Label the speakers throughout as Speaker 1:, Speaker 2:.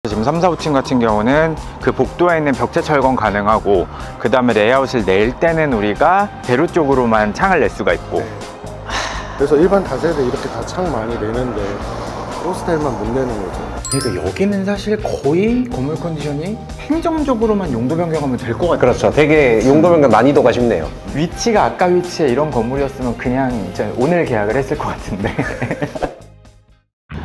Speaker 1: 지금 3, 4, 5층 같은 경우는 그 복도에 있는 벽체 철거 가능하고, 그 다음에 레이아웃을 낼 때는 우리가 대로 쪽으로만 창을 낼 수가 있고.
Speaker 2: 그래서 일반 다세대 이렇게 다 창 많이 내는데 호스텔만 못 내는 거죠.
Speaker 1: 그러니까 여기는 사실 거의 건물 컨디션이 행정적으로만 용도 변경하면 될 것 같아요.
Speaker 3: 그렇죠. 되게 용도 변경 난이도가 쉽네요.
Speaker 1: 위치가 아까 위치에 이런 건물이었으면 그냥 오늘 계약을 했을 것 같은데.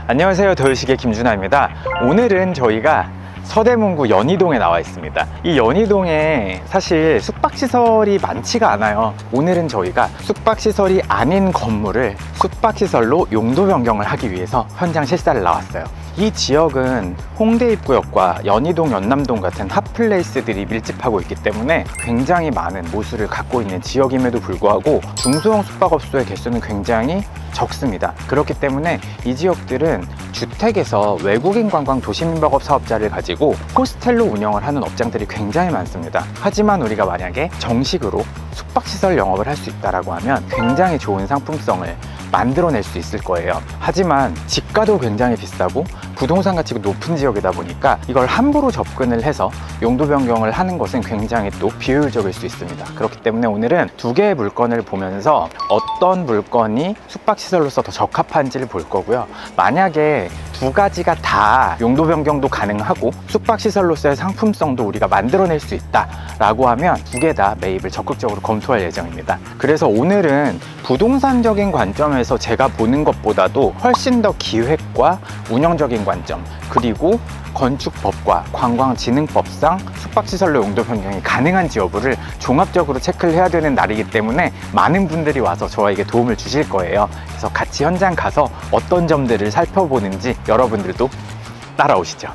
Speaker 1: 안녕하세요, 더유식의 김준하입니다. 오늘은 저희가 서대문구 연희동에 나와 있습니다. 이 연희동에 사실 숙박시설이 많지가 않아요. 오늘은 저희가 숙박시설이 아닌 건물을 숙박시설로 용도 변경을 하기 위해서 현장 실사를 나왔어요. 이 지역은 홍대 입구역과 연희동, 연남동 같은 핫플레이스들이 밀집하고 있기 때문에 굉장히 많은 모수를 갖고 있는 지역임에도 불구하고 중소형 숙박업소의 개수는 굉장히 적습니다. 그렇기 때문에 이 지역들은 주택에서 외국인 관광 도시민박업 사업자를 가지고 호스텔로 운영을 하는 업장들이 굉장히 많습니다. 하지만 우리가 만약에 정식으로 숙박시설 영업을 할 수 있다고 하면 굉장히 좋은 상품성을 만들어낼 수 있을 거예요. 하지만 집가도 굉장히 비싸고 부동산 가치가 높은 지역이다 보니까 이걸 함부로 접근을 해서 용도 변경을 하는 것은 굉장히 또 비효율적일 수 있습니다. 그렇기 때문에 오늘은 두 개의 물건을 보면서 어떤 물건이 숙박시설로서 더 적합한지를 볼 거고요. 만약에 두 가지가 다 용도 변경도 가능하고 숙박시설로서의 상품성도 우리가 만들어낼 수 있다라고 하면 두 개 다 매입을 적극적으로 검토할 예정입니다. 그래서 오늘은 부동산적인 관점에서 제가 보는 것보다도 훨씬 더 기획과 운영적인 관점, 그리고 건축법과 관광진흥법상 숙박시설로 용도 변경이 가능한지 여부를 종합적으로 체크를 해야 되는 날이기 때문에 많은 분들이 와서 저에게 도움을 주실 거예요. 그래서 같이 현장 가서 어떤 점들을 살펴보는지 여러분들도 따라오시죠.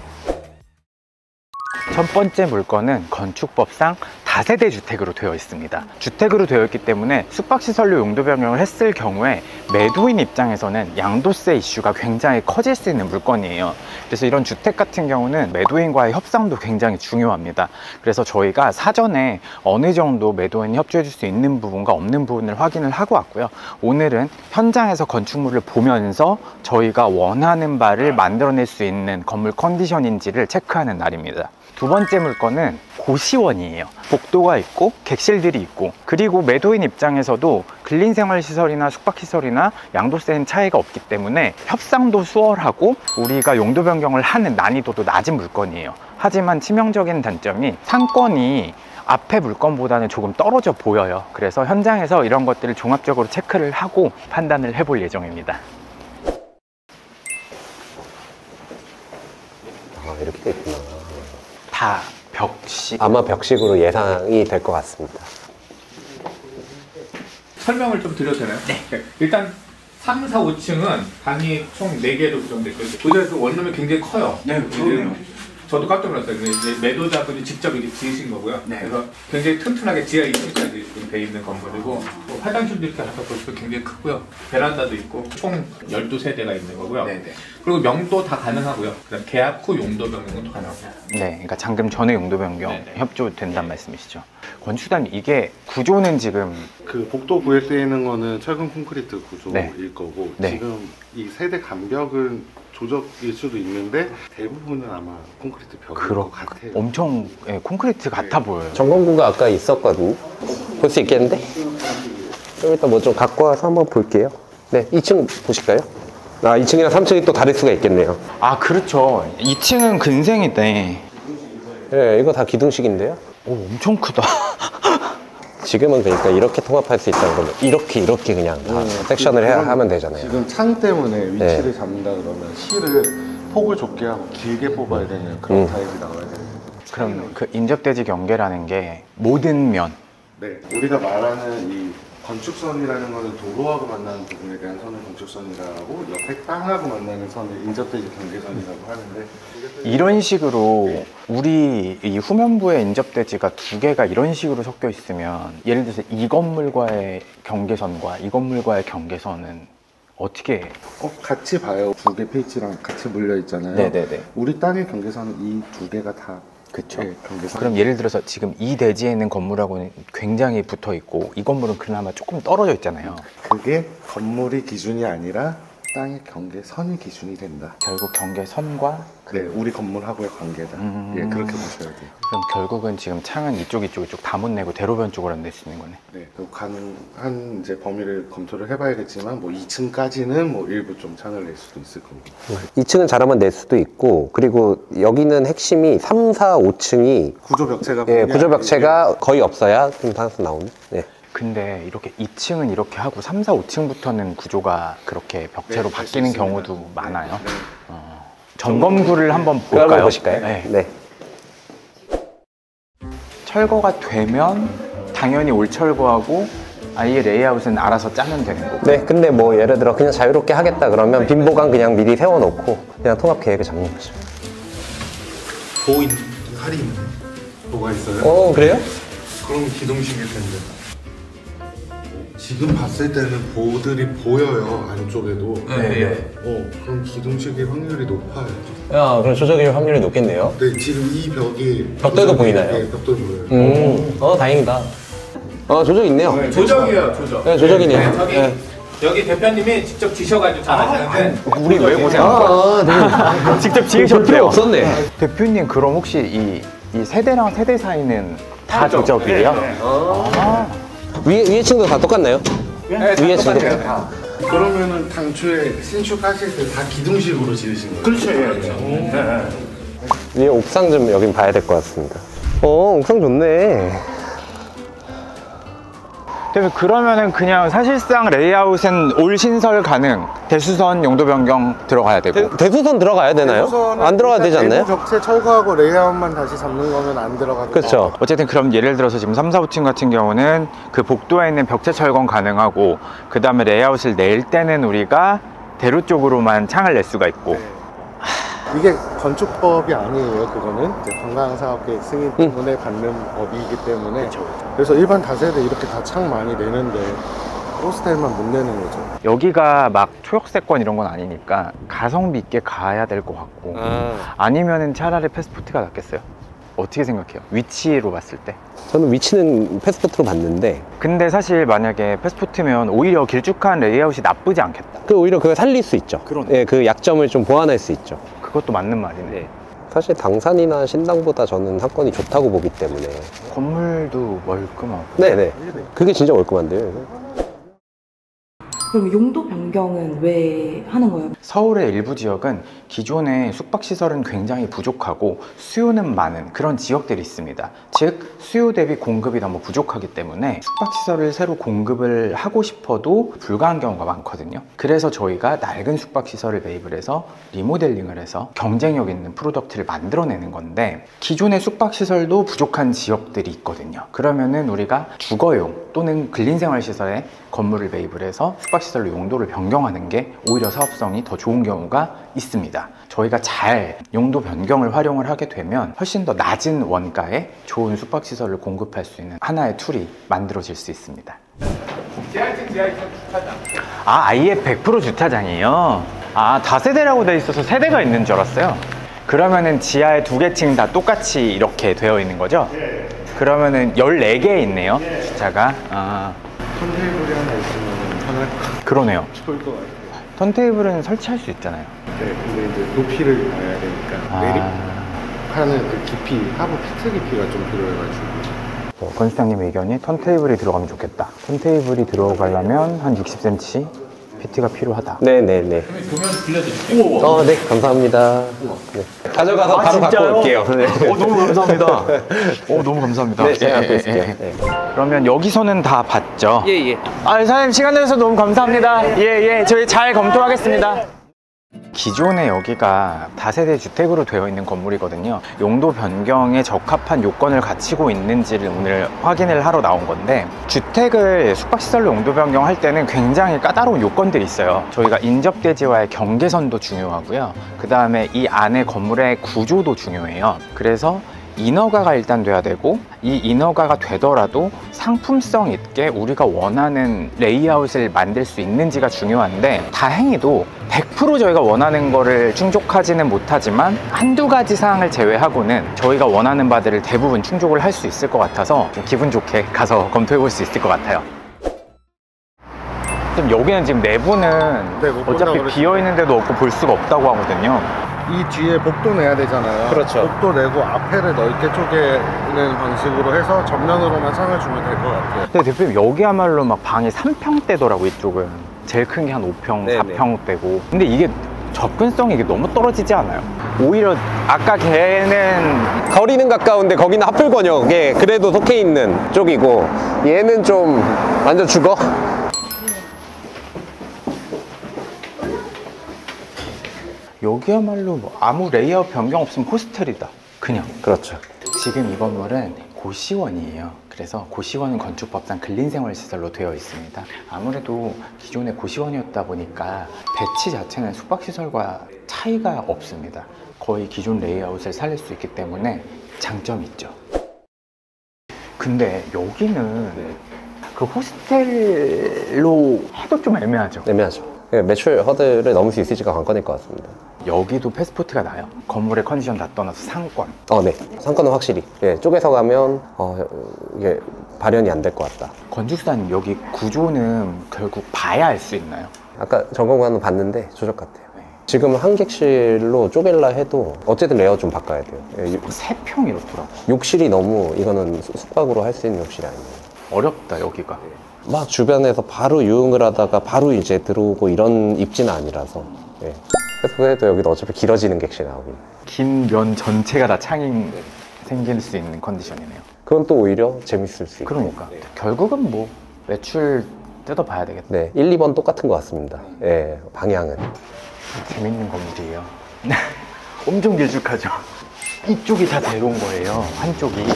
Speaker 1: 첫 번째 물건은 건축법상 다세대 주택으로 되어 있습니다. 주택으로 되어 있기 때문에 숙박시설로 용도 변경을 했을 경우에 매도인 입장에서는 양도세 이슈가 굉장히 커질 수 있는 물건이에요. 그래서 이런 주택 같은 경우는 매도인과의 협상도 굉장히 중요합니다. 그래서 저희가 사전에 어느 정도 매도인이 협조해 줄 수 있는 부분과 없는 부분을 확인을 하고 왔고요. 오늘은 현장에서 건축물을 보면서 저희가 원하는 바를 만들어낼 수 있는 건물 컨디션인지를 체크하는 날입니다. 두 번째 물건은 고시원이에요. 복도가 있고 객실들이 있고, 그리고 매도인 입장에서도 근린생활시설이나 숙박시설이나 양도세는 차이가 없기 때문에 협상도 수월하고 우리가 용도 변경을 하는 난이도도 낮은 물건이에요. 하지만 치명적인 단점이 상권이 앞에 물건보다는 조금 떨어져 보여요. 그래서 현장에서 이런 것들을 종합적으로 체크를 하고 판단을 해볼 예정입니다.
Speaker 3: 이렇게 돼 있구나.
Speaker 1: 다 벽식.
Speaker 3: 아마 벽식으로 예상이 될 것 같습니다.
Speaker 4: 설명을 좀 드려도 되나요? 네. 일단 3, 4, 5층은 방이 총 4개로 구성됐고, 의자에서 원룸이 굉장히 커요.
Speaker 1: 네, 그러네요.
Speaker 4: 저도 깜짝 놀랐어요. 이제 매도자분이 직접 이렇게 지으신 거고요.
Speaker 1: 네.
Speaker 4: 그래서 굉장히 튼튼하게 지하 2층까지 돼 있는 건물이고, 뭐 화장실도 이렇게 하다 보시면 굉장히 크고요. 베란다도 있고, 총 12세대가 있는 거고요.
Speaker 1: 네네.
Speaker 4: 그리고 명도 다 가능하고요. 그다음 계약 후 용도 변경도 가능하고요.
Speaker 1: 네, 그러니까 잔금 전에 용도 변경
Speaker 4: 네네.
Speaker 1: 협조된다는 말씀이시죠. 건축사님, 이게 구조는 지금
Speaker 2: 그 복도 구획되어 있는 거는 철근 콘크리트 구조일
Speaker 1: 네.
Speaker 2: 거고,
Speaker 1: 네.
Speaker 2: 지금 이 세대 간벽은 조적일 수도 있는데 대부분은 아마 콘크리트 벽일 것 같아요.
Speaker 1: 엄청 콘크리트 같아 보여요.
Speaker 3: 점검구가 아까 있었거든요. 볼 수 있겠는데? 좀 이따 뭐 좀 갖고 와서 한번 볼게요. 네, 2층 보실까요? 2층이랑 3층이 또 다를 수가 있겠네요.
Speaker 1: 아, 그렇죠. 2층은 근생인데.
Speaker 3: 네, 이거 다 기둥식인데요.
Speaker 1: 오, 엄청 크다.
Speaker 3: 지금은 그러니까 이렇게 통합할 수 있다는 거면 이렇게 그냥 다 섹션을 하면 되잖아요.
Speaker 2: 지금 창 때문에 위치를
Speaker 3: 네.
Speaker 2: 잡는다 그러면 실을 폭을 좁게 하고 길게 뽑아야 되는 그런 타입이 나와야 돼요.
Speaker 1: 그럼 그 인접대지 경계라는 게 모든 면.
Speaker 2: 네, 우리가 말하는 이 건축선이라는 거는 도로하고 만나는 부분에 대한 선을 건축선이라고, 옆에 땅하고 만나는 선을 인접대지 경계선이라고 하는데,
Speaker 1: 이런 식으로 우리 이 후면부의 인접대지가 두 개가 이런 식으로 섞여 있으면, 예를 들어서 이 건물과의 경계선과 이 건물과의 경계선은 어떻게?
Speaker 2: 같이 봐요. 두 개 페이지랑 같이 물려 있잖아요.
Speaker 1: 네네네.
Speaker 2: 우리 땅의 경계선은 이 두 개가 다
Speaker 1: 그쵸.
Speaker 2: 네, 경계선.
Speaker 1: 그럼 예를 들어서 지금 이 대지에 있는 건물하고는 굉장히 붙어 있고 이 건물은 그나마 조금 떨어져 있잖아요.
Speaker 2: 그게 건물이 기준이 아니라 땅의 경계선이 기준이 된다.
Speaker 1: 결국 경계선과
Speaker 2: 네, 우리 건물하고의 관계다. 예, 그렇게 보셔야 돼요.
Speaker 1: 그럼 결국은 지금 창은 이쪽 다 못 내고 대로변 쪽으로 낼 수 있는 거네.
Speaker 2: 네, 그 가능한 이제 범위를 검토를 해봐야겠지만 뭐 2층까지는 뭐 일부 좀 창을 낼 수도 있을 거고.
Speaker 3: 2층은 잘하면 낼 수도 있고, 그리고 여기는 핵심이 3, 4, 5층이
Speaker 2: 구조 벽체가
Speaker 3: 예, 구조 벽체가 거의 없어야 좀 상수 나오는. 네.
Speaker 1: 근데 이렇게 2층은 이렇게 하고 3, 4, 5층부터는 구조가 그렇게 벽체로
Speaker 2: 네,
Speaker 1: 바뀌는
Speaker 2: 그럴 수
Speaker 1: 경우도
Speaker 2: 있습니다.
Speaker 1: 많아요.
Speaker 2: 네.
Speaker 1: 점검구를 한번
Speaker 3: 그걸
Speaker 1: 볼까요?
Speaker 3: 한번 보실까요?
Speaker 1: 네.
Speaker 3: 네.
Speaker 1: 철거가 되면 당연히 올 철거하고 아예 레이아웃은 알아서 짜면 되는 거고.
Speaker 3: 네, 근데 뭐 예를 들어 그냥 자유롭게 하겠다 그러면 빈 보강 그냥 미리 세워놓고 그냥 통합 계획을 잡는 거죠.
Speaker 2: 보인 할인 뭐가 있어요?
Speaker 3: 그래요?
Speaker 2: 그럼 기동식일 텐데. 지금 봤을 때는 보들이 보여요, 안쪽에도. 그럼 기동식일 확률이 높아요.
Speaker 3: 야, 그럼 조작일 확률이 높겠네요.
Speaker 2: 네, 지금 이 벽이
Speaker 3: 벽돌도 보이나요?
Speaker 2: 네, 벽돌 보여요.
Speaker 3: 다행이다. 조작 있네요.
Speaker 4: 조적이에요, 조적.
Speaker 3: 네, 조작이네요.
Speaker 4: 여기 대표님이 직접 지셔가지고 잘하시는데
Speaker 1: 우리 왜 고생한 거야? 직접 지으셨대요.
Speaker 3: 필요 없었네.
Speaker 1: 대표님 그럼 혹시 이 세대랑 세대 사이는 다 조적이에요?
Speaker 3: 위에 층도 다 똑같나요? 위에 층도
Speaker 2: 그러면은 당초에 신축하실 때 다 기둥식으로 지으신 거예요? 그렇죠.
Speaker 3: 위에 옥상 좀 여긴 봐야 될 것 같습니다. 옥상 좋네.
Speaker 1: 그러면은 그냥 사실상 레이아웃은 올 신설 가능, 대수선 용도 변경 들어가야 되고.
Speaker 3: 대수선 들어가야 되나요? 안 들어가야 되지 않나요?
Speaker 2: 내부 벽체 철거하고 레이아웃만 다시 잡는 거면 안 들어가고.
Speaker 3: 그렇죠.
Speaker 1: 어쨌든 그럼 예를 들어서 지금 3, 4, 5층 같은 경우는 그 복도에 있는 벽체 철거 가능하고, 그 다음에 레이아웃을 낼 때는 우리가 대로 쪽으로만 창을 낼 수가 있고.
Speaker 2: 이게 건축법이 아니에요. 그거는 이제 관광사업계획 승인 때문에 받는 법이기 때문에. 그래서 일반 다세대 이렇게 다 창 많이 내는데 호스텔만 못 내는 거죠.
Speaker 1: 여기가 막 초역세권 이런 건 아니니까 가성비 있게 가야 될 것 같고, 아니면은 차라리 패스포트가 낫겠어요. 어떻게 생각해요? 위치로 봤을 때.
Speaker 3: 저는 위치는 패스포트로 봤는데,
Speaker 1: 근데 사실 만약에 패스포트면 오히려 길쭉한 레이아웃이 나쁘지 않겠다.
Speaker 3: 오히려 그걸 살릴 수 있죠.
Speaker 1: 그러네.
Speaker 3: 예, 그 약점을 좀 보완할 수 있죠.
Speaker 1: 그것도 맞는 말이네.
Speaker 3: 사실 당산이나 신당보다 저는 상권이 좋다고 보기 때문에.
Speaker 1: 건물도 멀끔하고.
Speaker 3: 네네. 그게 진짜 월급한데요.
Speaker 5: 그럼 용도 변경은 왜 하는 거예요?
Speaker 1: 서울의 일부 지역은 기존의 숙박시설은 굉장히 부족하고 수요는 많은 그런 지역들이 있습니다. 즉 수요 대비 공급이 너무 부족하기 때문에 숙박시설을 새로 공급을 하고 싶어도 불가한 경우가 많거든요. 그래서 저희가 낡은 숙박시설을 매입을 해서 리모델링을 해서 경쟁력 있는 프로덕트를 만들어내는 건데, 기존의 숙박시설도 부족한 지역들이 있거든요. 그러면은 우리가 주거용 또는 근린생활시설에 건물을 매입을 해서 숙박시설로 용도를 변경하는 게 오히려 사업성이 더 좋은 경우가 있습니다. 저희가 잘 용도 변경을 활용을 하게 되면 훨씬 더 낮은 원가에 좋은 숙박시설을 공급할 수 있는 하나의 툴이 만들어질 수 있습니다.
Speaker 4: 지하층 주차장.
Speaker 1: 아예 100% 주차장이에요? 다세대라고 돼 있어서 세대가 있는 줄 알았어요. 그러면은 지하에 2개 층 다 똑같이 이렇게 되어 있는 거죠? 네. 그러면은 14개 있네요, 주차가.
Speaker 2: 턴테이블이 하나 있으면 편할 것 같아요.
Speaker 1: 그러네요.
Speaker 2: 좋을 것 같아요.
Speaker 1: 턴테이블은 설치할 수 있잖아요.
Speaker 2: 네, 근데 이제 높이를 봐야 되니까 매립하는 그 깊이, 하부 피트 깊이가 좀 필요해가지고.
Speaker 1: 건수장님 의견이 턴테이블이 들어가면 좋겠다. 턴테이블이 들어가려면 한 60cm PT가 필요하다.
Speaker 3: 네네네.
Speaker 4: 도면 빌려드릴게요.
Speaker 3: 네, 감사합니다. 네. 가져가서 바로 갖고 올게요. 네.
Speaker 1: 너무 감사합니다. 너무 감사합니다.
Speaker 3: 네, 제가 갖고 있을게요. 네.
Speaker 1: 그러면 여기서는 다 봤죠?
Speaker 3: 예.
Speaker 1: 사장님 시간 내주셔서 너무 감사합니다. 예. 저희 잘 검토하겠습니다. 기존에 여기가 다세대 주택으로 되어 있는 건물이거든요. 용도 변경에 적합한 요건을 갖추고 있는지를 오늘 확인을 하러 나온 건데, 주택을 숙박시설로 용도 변경할 때는 굉장히 까다로운 요건들이 있어요. 저희가 인접대지와의 경계선도 중요하고요. 그 다음에 이 안에 건물의 구조도 중요해요. 그래서 인허가가 일단 돼야 되고, 이 인허가가 되더라도 상품성 있게 우리가 원하는 레이아웃을 만들 수 있는지가 중요한데, 다행히도 100% 저희가 원하는 거를 충족하지는 못하지만 한두 가지 사항을 제외하고는 저희가 원하는 바들을 대부분 충족을 할 수 있을 것 같아서 기분 좋게 가서 검토해 볼 수 있을 것 같아요. 지금 여기는 지금 내부는
Speaker 2: 네, 못 본다고
Speaker 1: 어차피
Speaker 2: 그러시죠.
Speaker 1: 비어 있는데도 없고 볼 수가 없다고 하거든요.
Speaker 2: 이 뒤에 복도 내야 되잖아요.
Speaker 3: 그렇죠.
Speaker 2: 복도 내고 앞에를 넓게 쪼개는 방식으로 해서 전면으로만 창을 주면 될 것 같아요.
Speaker 1: 근데 대표님 여기야말로 막 방이 3평대더라고 이쪽은. 제일 큰 게 한 5평,
Speaker 3: 네네.
Speaker 1: 4평대고. 근데 이게 접근성이 이게 너무 떨어지지 않아요? 오히려 아까 걔는
Speaker 3: 거리는 가까운데 거기는 하플 권역에 그래도 속해 있는 쪽이고 얘는 좀 완전 죽어.
Speaker 1: 여기야말로 뭐 아무 레이아웃 변경 없으면 호스텔이다. 그냥.
Speaker 3: 그렇죠.
Speaker 1: 지금 이 건물은 고시원이에요. 그래서 고시원은 건축법상 근린생활시설로 되어 있습니다. 아무래도 기존의 고시원이었다 보니까 배치 자체는 숙박시설과 차이가 없습니다. 거의 기존 레이아웃을 살릴 수 있기 때문에 장점이 있죠. 근데 여기는 그 호스텔로 해도 좀 애매하죠.
Speaker 3: 애매하죠. 매출 허들을 넘을 수 있을지가 관건일 것 같습니다.
Speaker 1: 여기도 패스포트가 나요. 건물의 컨디션 다 떠나서 상권.
Speaker 3: 네. 상권은 확실히. 예, 쪼개서 가면, 이게 발현이 안 될 것 같다.
Speaker 1: 건축사님 여기 구조는 결국 봐야 알 수 있나요?
Speaker 3: 아까 점검관은 봤는데 조적 같아요.
Speaker 1: 네.
Speaker 3: 지금 한 객실로 쪼갤라 해도 어쨌든 레이아웃 좀 바꿔야 돼요. 예,
Speaker 1: 3평 이렇더라고.
Speaker 3: 욕실이 너무 이거는 숙박으로 할 수 있는 욕실이 아니에요.
Speaker 1: 어렵다 여기가.
Speaker 3: 막 주변에서 바로 유흥을 하다가 바로 이제 들어오고 이런 입지는 아니라서. 예. 그래도 여기도 어차피 길어지는 객실 나오고.
Speaker 1: 긴 면 전체가 다 창이 생길 수 있는 컨디션이네요.
Speaker 3: 그건 또 오히려 재밌을 수 있고.
Speaker 1: 그러니까 결국은 뭐 매출 뜯어봐야 되겠다.
Speaker 3: 네, 1, 2번 똑같은 것 같습니다. 예, 방향은.
Speaker 1: 재밌는 건물이에요. 엄청 길쭉하죠. 이쪽이 다 대로인 거예요. 한쪽이.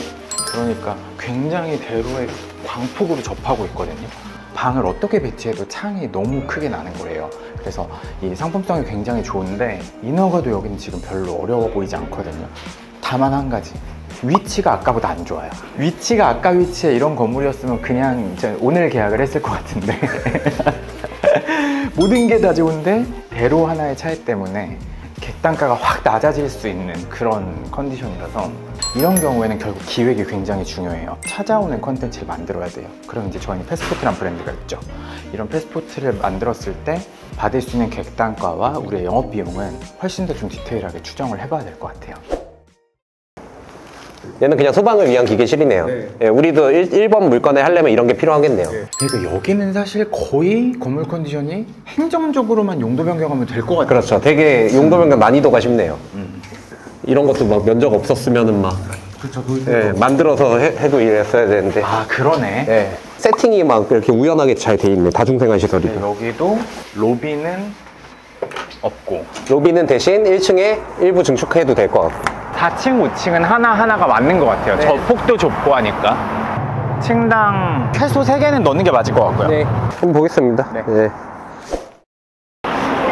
Speaker 1: 그러니까 굉장히 대로에 광폭으로 접하고 있거든요. 방을 어떻게 배치해도 창이 너무 크게 나는 거예요. 그래서 이 상품성이 굉장히 좋은데 인허가도 여기는 지금 별로 어려워 보이지 않거든요. 다만 한 가지, 위치가 아까보다 안 좋아요. 위치가 아까 위치에 이런 건물이었으면 그냥 이제 오늘 계약을 했을 것 같은데 모든 게 다 좋은데 대로 하나의 차이 때문에 객단가가 확 낮아질 수 있는 그런 컨디션이라서 이런 경우에는 결국 기획이 굉장히 중요해요. 찾아오는 컨텐츠를 만들어야 돼요. 그럼 이제 저희는 패스포트란 브랜드가 있죠. 이런 패스포트를 만들었을 때 받을 수 있는 객단가와 우리의 영업비용은 훨씬 더 좀 디테일하게 추정을 해봐야 될 것 같아요.
Speaker 3: 얘는 그냥 소방을 위한 기계실이네요.
Speaker 2: 네.
Speaker 3: 예, 우리도 1번 물건에 하려면 이런 게 필요하겠네요.
Speaker 2: 네.
Speaker 1: 그러니까 여기는 사실 거의 건물 컨디션이 행정적으로만 용도 변경하면 될 것 같아요.
Speaker 3: 그렇죠. 되게 용도 변경 난이도가 쉽네요. 이런 것도 막 면적 없었으면은 막
Speaker 2: 그렇죠.
Speaker 3: 예, 만들어서 해도 이랬어야 되는데.
Speaker 1: 아 그러네.
Speaker 3: 예, 세팅이 막 이렇게 우연하게 잘 돼 있네. 다중생활 시설이고.
Speaker 1: 네, 여기도 로비는 없고
Speaker 3: 로비는 대신 1층에 일부 증축해도 될 것 같고.
Speaker 1: 4층, 5층은 하나하나가 맞는 것 같아요. 저 폭도 좁고 하니까 층당 최소 3개는 넣는 게 맞을 것 같고요.
Speaker 3: 네, 한번 보겠습니다.
Speaker 1: 네.
Speaker 3: 네.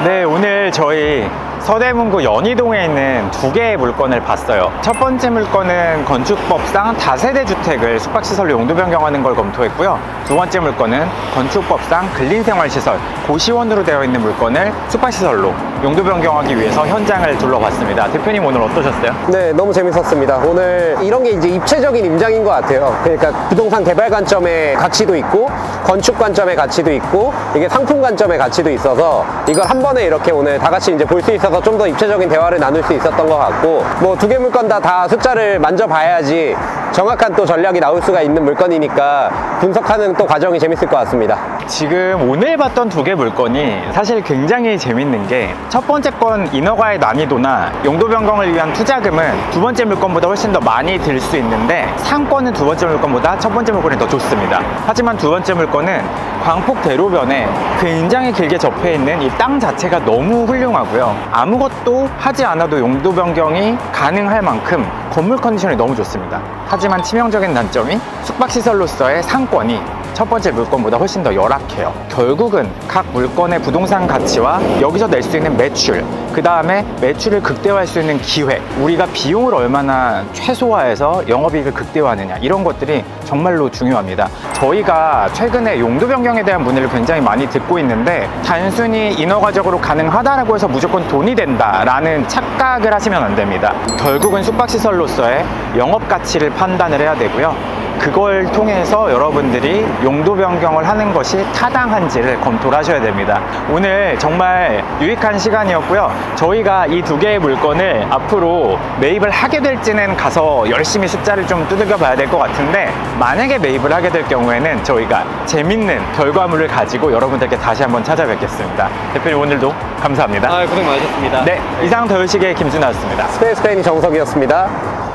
Speaker 1: 네, 오늘 저희 서대문구 연희동에 있는 2개의 물건을 봤어요. 첫 번째 물건은 건축법상 다세대 주택을 숙박시설로 용도 변경하는 걸 검토했고요. 두 번째 물건은 건축법상 근린생활시설, 고시원으로 되어 있는 물건을 숙박시설로 용도 변경하기 위해서 현장을 둘러봤습니다. 대표님 오늘 어떠셨어요?
Speaker 3: 네, 너무 재밌었습니다. 오늘 이런 게 이제 입체적인 임장인 것 같아요. 그러니까 부동산 개발 관점의 가치도 있고, 건축 관점의 가치도 있고, 이게 상품 관점의 가치도 있어서 이걸 한 번에 이렇게 오늘 다 같이 이제 볼 수 있어서 좀 더 입체적인 대화를 나눌 수 있었던 것 같고, 뭐 2개 물건 다 숫자를 만져봐야지 정확한 또 전략이 나올 수가 있는 물건이니까 분석하는 또 과정이 재밌을 것 같습니다.
Speaker 1: 지금 오늘 봤던 2개 물건이 사실 굉장히 재밌는 게 첫 번째 건 인허가의 난이도나 용도 변경을 위한 투자금은 두 번째 물건보다 훨씬 더 많이 들 수 있는데 상권은 두 번째 물건보다 첫 번째 물건이 더 좋습니다. 하지만 두 번째 물건은 광폭 대로변에 굉장히 길게 접해 있는 이 땅 자체가 너무 훌륭하고요. 아무것도 하지 않아도 용도 변경이 가능할 만큼 건물 컨디션이 너무 좋습니다. 하지만 치명적인 단점이 숙박시설로서의 상권이 첫 번째 물건보다 훨씬 더 열악해요. 결국은 각 물건의 부동산 가치와 여기서 낼 수 있는 매출, 그 다음에 매출을 극대화할 수 있는 기획, 우리가 비용을 얼마나 최소화해서 영업이익을 극대화하느냐, 이런 것들이 정말로 중요합니다. 저희가 최근에 용도 변경에 대한 문의를 굉장히 많이 듣고 있는데 단순히 인허가적으로 가능하다라고 해서 무조건 돈이 된다라는 착각을 하시면 안 됩니다. 결국은 숙박시설로서의 영업 가치를 판단을 해야 되고요. 그걸 통해서 여러분들이 용도 변경을 하는 것이 타당한지를 검토를 하셔야 됩니다. 오늘 정말 유익한 시간이었고요. 저희가 이 두 개의 물건을 앞으로 매입을 하게 될지는 가서 열심히 숫자를 좀 두들겨 봐야 될 것 같은데, 만약에 매입을 하게 될 경우에는 저희가 재밌는 결과물을 가지고 여러분들께 다시 한번 찾아뵙겠습니다. 대표님 오늘도 감사합니다.
Speaker 6: 고생 많으셨습니다.
Speaker 1: 네, 이상 더유식의 김준하였습니다.
Speaker 3: 스페이스팬이 정석이었습니다.